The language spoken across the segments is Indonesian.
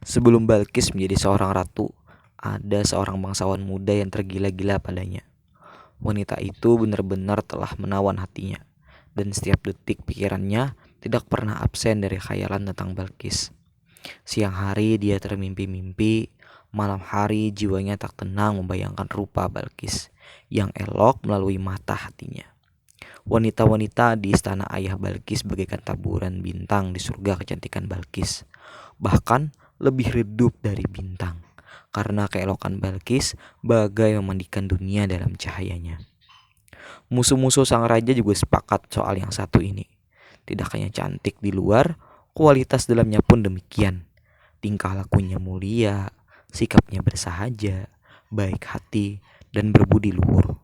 Sebelum Balkis menjadi seorang ratu, ada seorang bangsawan muda yang tergila-gila padanya. Wanita itu benar-benar telah menawan hatinya, dan setiap detik pikirannya tidak pernah absen dari khayalan tentang Balkis. Siang hari dia termimpi-mimpi, malam hari jiwanya tak tenang membayangkan rupa Balkis yang elok melalui mata hatinya. Wanita-wanita di istana ayah Balkis bagaikan taburan bintang di surga kecantikan Balkis, bahkan lebih redup dari bintang, karena keelokan Balkis bagai memandikan dunia dalam cahayanya. Musuh-musuh sang raja juga sepakat soal yang satu ini. Tidak hanya cantik di luar, kualitas dalamnya pun demikian. Tingkah lakunya mulia, sikapnya bersahaja, baik hati, dan berbudi luhur.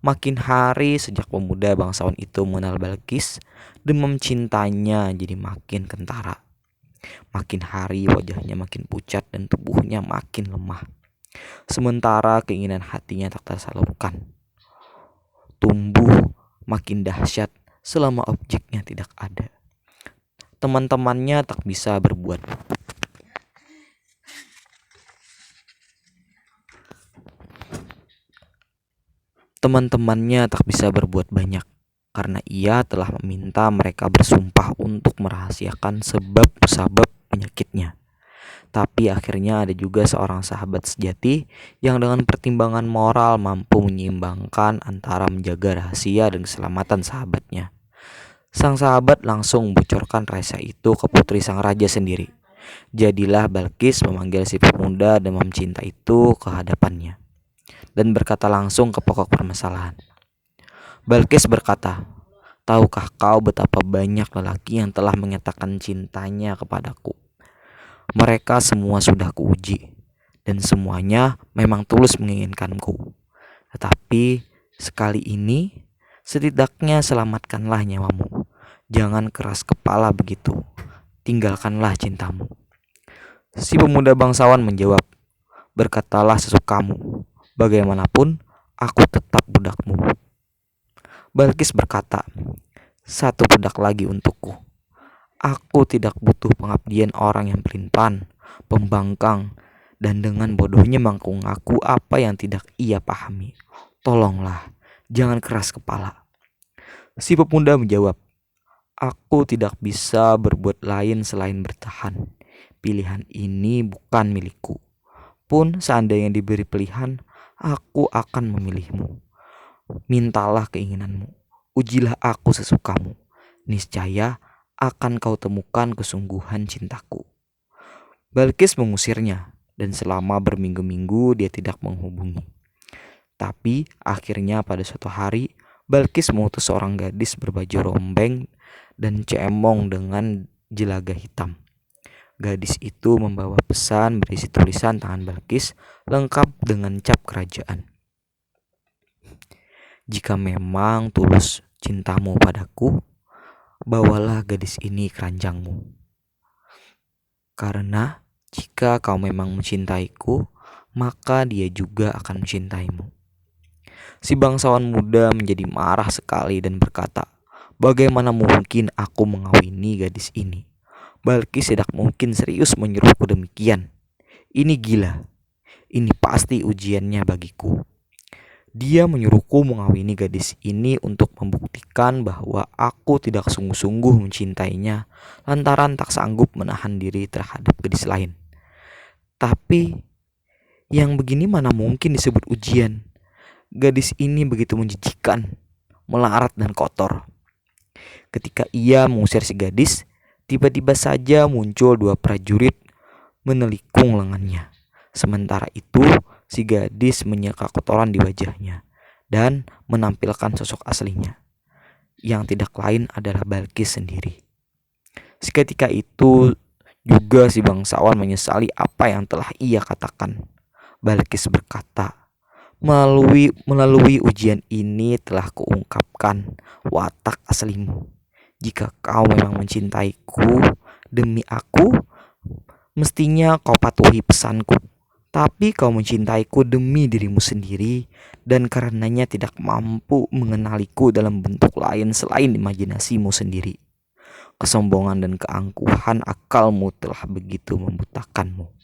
Makin hari sejak pemuda bangsawan itu mengenal Balkis, demam cintanya jadi makin kentara. Makin hari wajahnya makin pucat dan tubuhnya makin lemah. Sementara keinginan hatinya tak tersalurkan. Tumbuh makin dahsyat selama objeknya tidak ada. Teman-temannya tak bisa berbuat. Teman-temannya tak bisa berbuat banyak karena ia telah meminta mereka bersumpah untuk merahasiakan sebab-sebab penyakitnya. Tapi akhirnya ada juga seorang sahabat sejati yang dengan pertimbangan moral mampu menyeimbangkan antara menjaga rahasia dan keselamatan sahabatnya. Sang sahabat langsung membocorkan rahasia itu ke putri sang raja sendiri. Jadilah Balkis memanggil si pemuda demam cinta itu ke hadapannya dan berkata langsung ke pokok permasalahan. Balkis berkata, "Tahukah kau betapa banyak lelaki yang telah menyatakan cintanya kepadaku? Mereka semua sudah kuuji, dan semuanya memang tulus menginginkanku. Tetapi sekali ini, setidaknya selamatkanlah nyawamu. Jangan keras kepala begitu. Tinggalkanlah cintamu." Si pemuda bangsawan menjawab, "Berkatalah sesukamu. Bagaimanapun, aku tetap budakmu." Balkis berkata, "Satu budak lagi untukku. Aku tidak butuh pengabdian orang yang pelin-pelan, pembangkang, dan dengan bodohnya mengaku apa yang tidak ia pahami. Tolonglah, jangan keras kepala." Si pemuda menjawab, "Aku tidak bisa berbuat lain selain bertahan. Pilihan ini bukan milikku. Pun seandainya diberi pilihan, aku akan memilihmu. Mintalah keinginanmu, ujilah aku sesukamu. Niscaya akan kau temukan kesungguhan cintaku." Balkis mengusirnya, dan selama berminggu-minggu dia tidak menghubungi. Tapi akhirnya pada suatu hari, Balkis mengutus seorang gadis berbaju rombeng dan cemong dengan jelaga hitam. Gadis itu membawa pesan berisi tulisan tangan Balkis lengkap dengan cap kerajaan. "Jika memang tulus cintamu padaku, bawalah gadis ini keranjangmu. Karena jika kau memang mencintaiku, maka dia juga akan mencintaimu." Si bangsawan muda menjadi marah sekali dan berkata, "Bagaimana mungkin aku mengawini gadis ini? Balkis tidak mungkin serius menyuruhku demikian. Ini gila. Ini pasti ujiannya bagiku. Dia menyuruhku mengawini gadis ini untuk membuktikan bahwa aku tidak sungguh-sungguh mencintainya lantaran tak sanggup menahan diri terhadap gadis lain. Tapi yang begini mana mungkin disebut ujian? Gadis ini begitu menjijikan, melarat dan kotor." Ketika ia mengusir si gadis, tiba-tiba saja muncul dua prajurit menelikung lengannya. Sementara itu, si gadis menyeka kotoran di wajahnya dan menampilkan sosok aslinya, yang tidak lain adalah Balkis sendiri. Seketika itu juga si bangsawan menyesali apa yang telah ia katakan. Balkis berkata, Melalui ujian ini telah kuungkapkan watak aslimu. Jika kau memang mencintaiku, demi aku, mestinya kau patuhi pesanku. Tapi kau mencintaiku demi dirimu sendiri dan karenanya tidak mampu mengenaliku dalam bentuk lain selain imajinasimu sendiri. Kesombongan dan keangkuhan akalmu telah begitu membutakanmu.